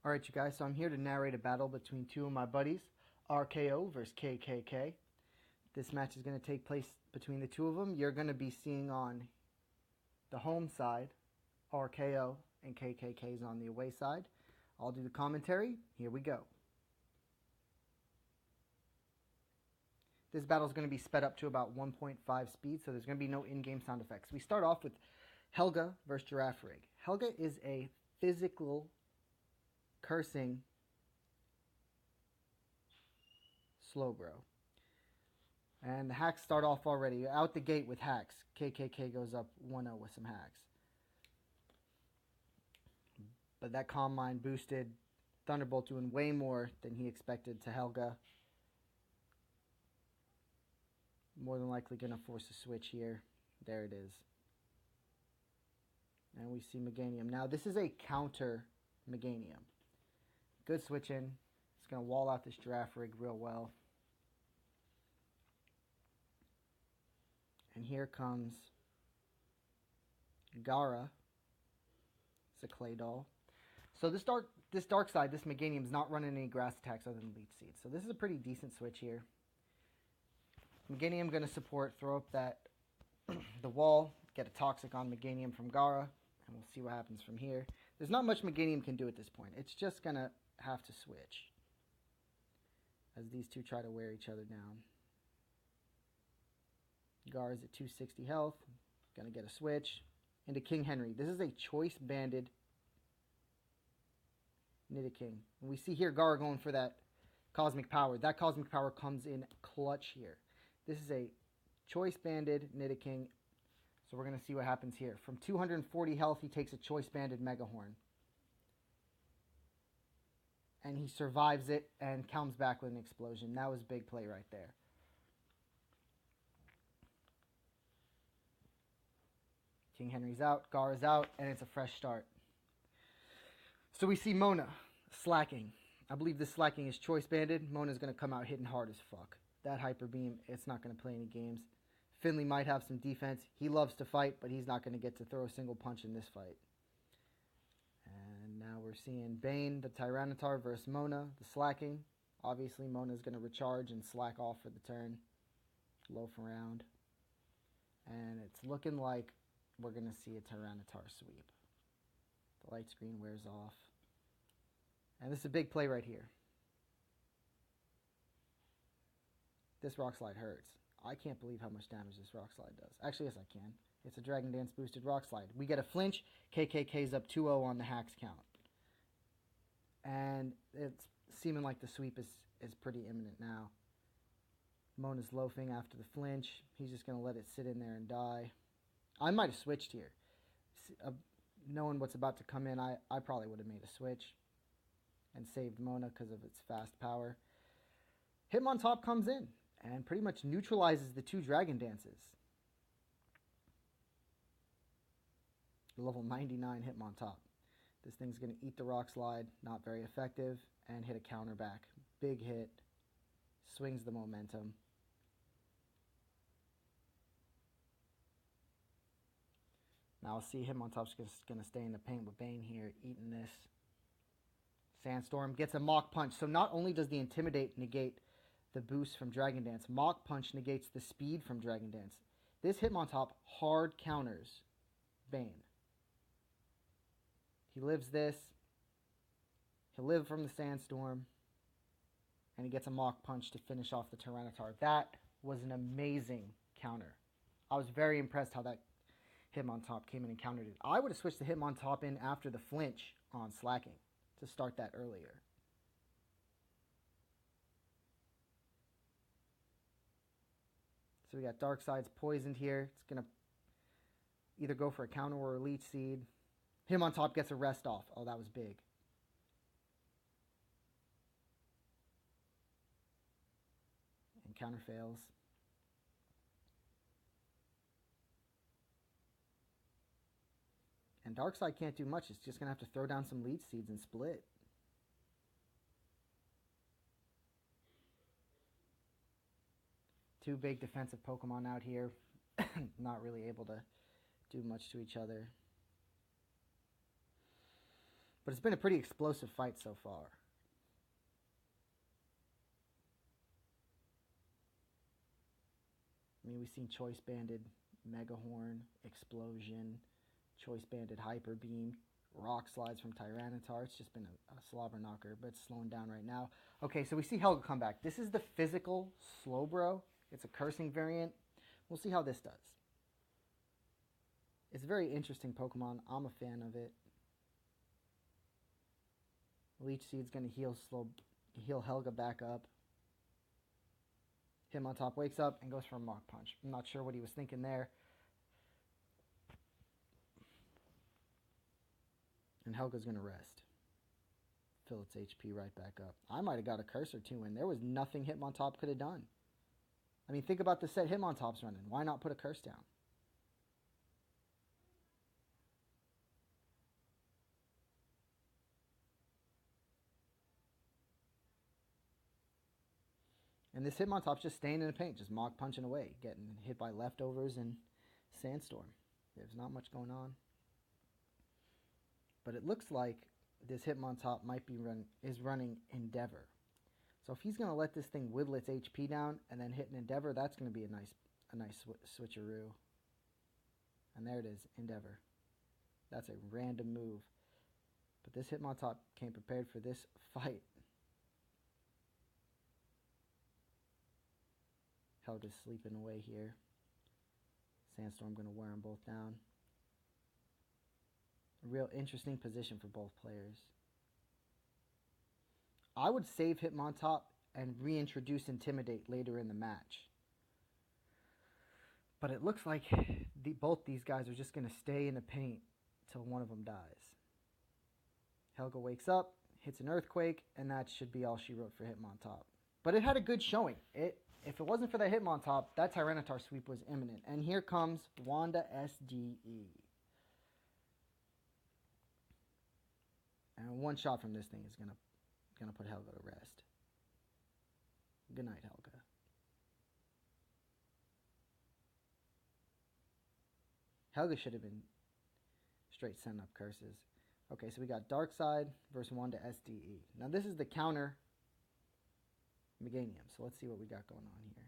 Alright, you guys, so I'm here to narrate a battle between two of my buddies, RKO versus KKK. This match is going to take place between the two of them. You're going to be seeing on the home side RKO, and KKK is on the away side. I'll do the commentary. Here we go. This battle is going to be sped up to about 1.5 speed, so there's going to be no in-game sound effects. We start off with Helga versus Giraffe Rig. Helga is a physical cursing slowbro. And the hacks start off already. Out the gate with hacks. KKK goes up 1-0 with some hacks. But that Calm Mind boosted Thunderbolt doing way more than he expected to Helga. More than likely going to force a switch here. There it is. And we see Meganium. Now this is a counter Meganium. Good switch in. It's going to wall out this Giraffe Rig real well. And here comes Gara. It's a clay doll. So this dark side, this Meganium is not running any grass attacks other than Leech Seed. So this is a pretty decent switch here. Meganium going to support, throw up that the wall, get a Toxic on Meganium from Gara, and we'll see what happens from here. There's not much Meganium can do at this point. It's just going to have to switch as these two try to wear each other down. Gara's at 260 health. Going to get a switch into King Henry. This is a choice banded Nidoking. And we see here Gara going for that Cosmic Power. That Cosmic Power comes in clutch here. This is a choice banded Nidoking. So we're going to see what happens here. From 240 health, he takes a choice banded Megahorn. And he survives it and comes back with an explosion. That was a big play right there. King Henry's out, Gara's out, and it's a fresh start. So we see Mona slacking. I believe this slacking is choice banded. Mona's going to come out hitting hard as fuck. That Hyper Beam, it's not going to play any games. Finley might have some defense. He loves to fight, but he's not going to get to throw a single punch in this fight. And now we're seeing Bane, the Tyranitar, versus Mona, the slacking. Obviously, Mona's going to recharge and slack off for the turn. Loaf around. And it's looking like we're going to see a Tyranitar sweep. The light screen wears off. And this is a big play right here. This Rock Slide hurts. I can't believe how much damage this Rock Slide does. Actually, yes, I can. It's a Dragon Dance boosted Rock Slide. We get a flinch. KKK's up 2-0 on the hacks count. And it's seeming like the sweep is pretty imminent now. Mona's loafing after the flinch. He's just going to let it sit in there and die. I might have switched here. Knowing what's about to come in, I probably would have made a switch and saved Mona because of its fast power. Hitmontop comes in and pretty much neutralizes the two Dragon Dances. Level 99 Hitmontop. This thing's going to eat the Rock Slide, not very effective, and hit a counter back. Big hit, swings the momentum. Now I'll see Hitmontop's going to stay in the paint with Bane here, eating this. Sandstorm gets a Mach Punch. So not only does the Intimidate negate the boost from Dragon Dance, Mach Punch negates the speed from Dragon Dance. This Hitmontop hard counters Bane. He lives this. He'll live from the Sandstorm. And he gets a Mach Punch to finish off the Tyranitar. That was an amazing counter. I was very impressed how that Hitmontop came in and countered it. I would have switched the Hitmontop in after the flinch on slacking to start that earlier. So we got Darkside's poisoned here. It's going to either go for a counter or a Leech Seed. Hitmontop gets a rest off. Oh, that was big. And counter fails. And Darkside can't do much. It's just going to have to throw down some Leech Seeds and split. Two big defensive Pokemon out here. Not really able to do much to each other. But it's been a pretty explosive fight so far. I mean, we've seen Choice Banded Mega Horn, Explosion, Choice Banded Hyper Beam, Rock Slides from Tyranitar. It's just been a slobber knocker, but it's slowing down right now. Okay, so we see Helga come back. This is the physical Slowbro. It's a cursing variant. We'll see how this does. It's a very interesting Pokemon. I'm a fan of it. Leech Seed's going to heal Helga back up. Hitmontop wakes up and goes for a Mach Punch. I'm not sure what he was thinking there. And Helga's going to rest. Fill its HP right back up. I might have got a curse or two in. There was nothing Hitmontop could have done. I mean, think about the set Hitmontop's running. Why not put a curse down? And this Hitmontop's just staying in the paint, just Mach Punching away, getting hit by Leftovers and Sandstorm. There's not much going on. But it looks like this Hitmontop might be running Endeavor. So if he's going to let this thing whittle its HP down and then hit an Endeavor, that's going to be a nice switcheroo. And there it is, Endeavor. That's a random move. But this Hitmontop came prepared for this fight. Helga's sleeping away here. Sandstorm going to wear them both down. A real interesting position for both players. I would save Hitmontop and reintroduce Intimidate later in the match. But it looks like both these guys are just going to stay in the paint until one of them dies. Helga wakes up, hits an Earthquake, and that should be all she wrote for Hitmontop. But it had a good showing. If it wasn't for that Hitmontop, that Tyranitar sweep was imminent. And here comes Wanda SDE. And one shot from this thing is gonna put Helga to rest. Good night, Helga. Helga should have been straight sending up curses. Okay, so we got Dark Side versus Wanda SDE. Now this is the counter Meganium, so let's see what we got going on here.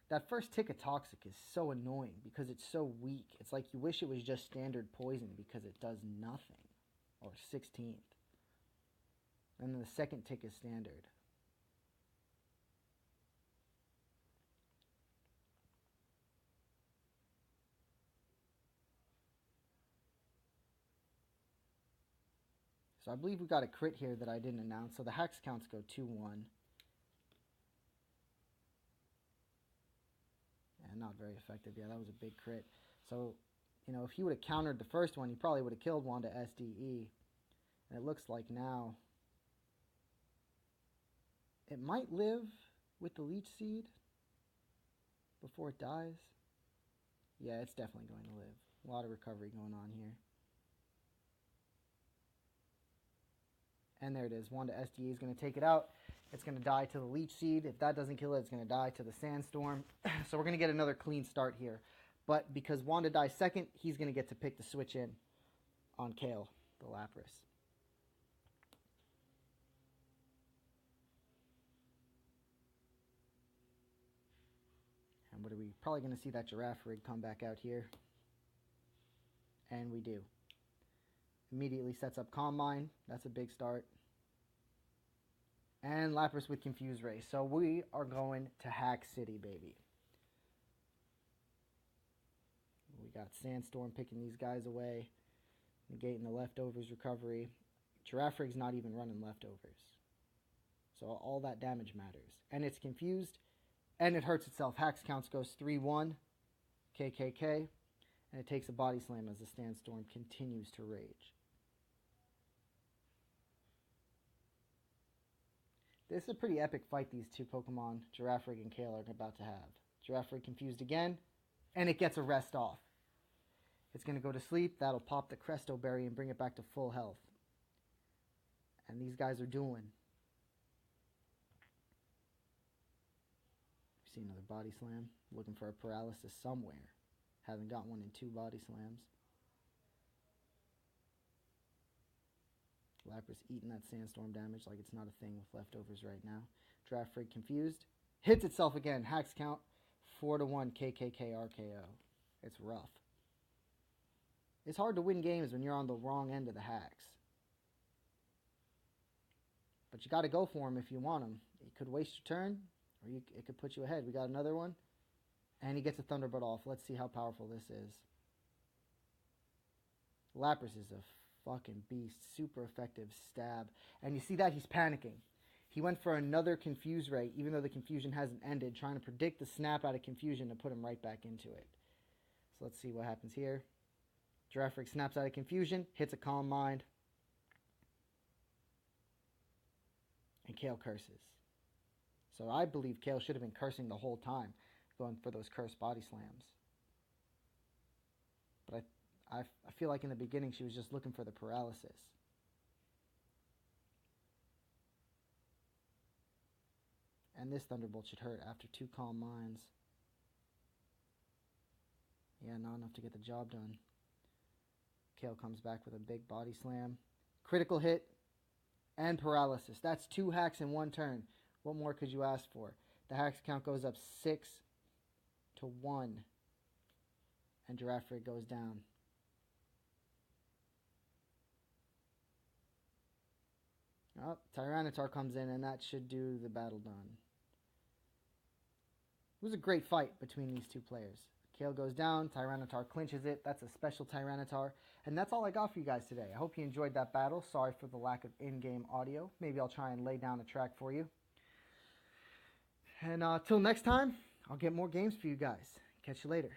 That first tick of Toxic is so annoying because it's so weak. It's like you wish it was just standard poison because it does nothing. Or 16th. And then the second tick is standard. So I believe we got a crit here that I didn't announce. So the hex counts go 2-1. And not very effective. Yeah, that was a big crit. So, you know, if he would have countered the first one, he probably would have killed Wanda SDE. And it looks like now it might live with the Leech Seed before it dies. Yeah, it's definitely going to live. A lot of recovery going on here. And there it is. Wanda SDE is going to take it out. It's going to die to the Leech Seed. If that doesn't kill it, it's going to die to the Sandstorm. So we're going to get another clean start here. But because Wanda dies second, he's going to get to pick the switch in on Kale, the Lapras. And what are we? Probably going to see that Giraffe Rig come back out here. And we do. Immediately sets up Calm Mind. That's a big start. And Lapras with Confuse Ray. So we are going to Hack City, baby. We got Sandstorm picking these guys away. Negating the Leftovers recovery. Giraffe Rig's not even running Leftovers. So all that damage matters. And it's confused. And it hurts itself. Hacks counts goes 3-1. KKK. And it takes a Body Slam as the Sandstorm continues to rage. This is a pretty epic fight these two Pokemon, Giraffe Rig and Kale, are about to have. Giraffe Rig confused again, and it gets a rest off. It's going to go to sleep. That'll pop the Cresto Berry and bring it back to full health. And these guys are dueling. See another Body Slam. Looking for a paralysis somewhere. Hasn't got one in 2 body slams. Lapras eating that sandstorm damage like it's not a thing with leftovers right now. Draft Rig confused. Hits itself again. Hacks count 4-1 KKK RKO. It's rough. It's hard to win games when you're on the wrong end of the hacks. But you got to go for them if you want them. It could waste your turn, or it could put you ahead. We got another one. And he gets a Thunderbolt off. Let's see how powerful this is. Lapras is a fucking beast. Super effective stab. And you see that? He's panicking. He went for another Confuse Ray, even though the confusion hasn't ended, trying to predict the snap out of confusion to put him right back into it. So let's see what happens here. Giraffe Rig snaps out of confusion, hits a Calm Mind. And Kale curses. So I believe Kale should have been cursing the whole time, going for those cursed body slams. But I feel like in the beginning she was just looking for the paralysis. And this Thunderbolt should hurt after 2 Calm Minds. Yeah, not enough to get the job done. Kale comes back with a big body slam. Critical hit and paralysis. That's 2 hacks in 1 turn. What more could you ask for? The hacks count goes up 6-1. And Giraffe Rig goes down. Oh, Tyranitar comes in, and that should do the battle done. It was a great fight between these 2 players. Kale goes down, Tyranitar clinches it. That's a special Tyranitar. And that's all I got for you guys today. I hope you enjoyed that battle. Sorry for the lack of in-game audio. Maybe I'll try and lay down a track for you. And till next time, I'll get more games for you guys. Catch you later.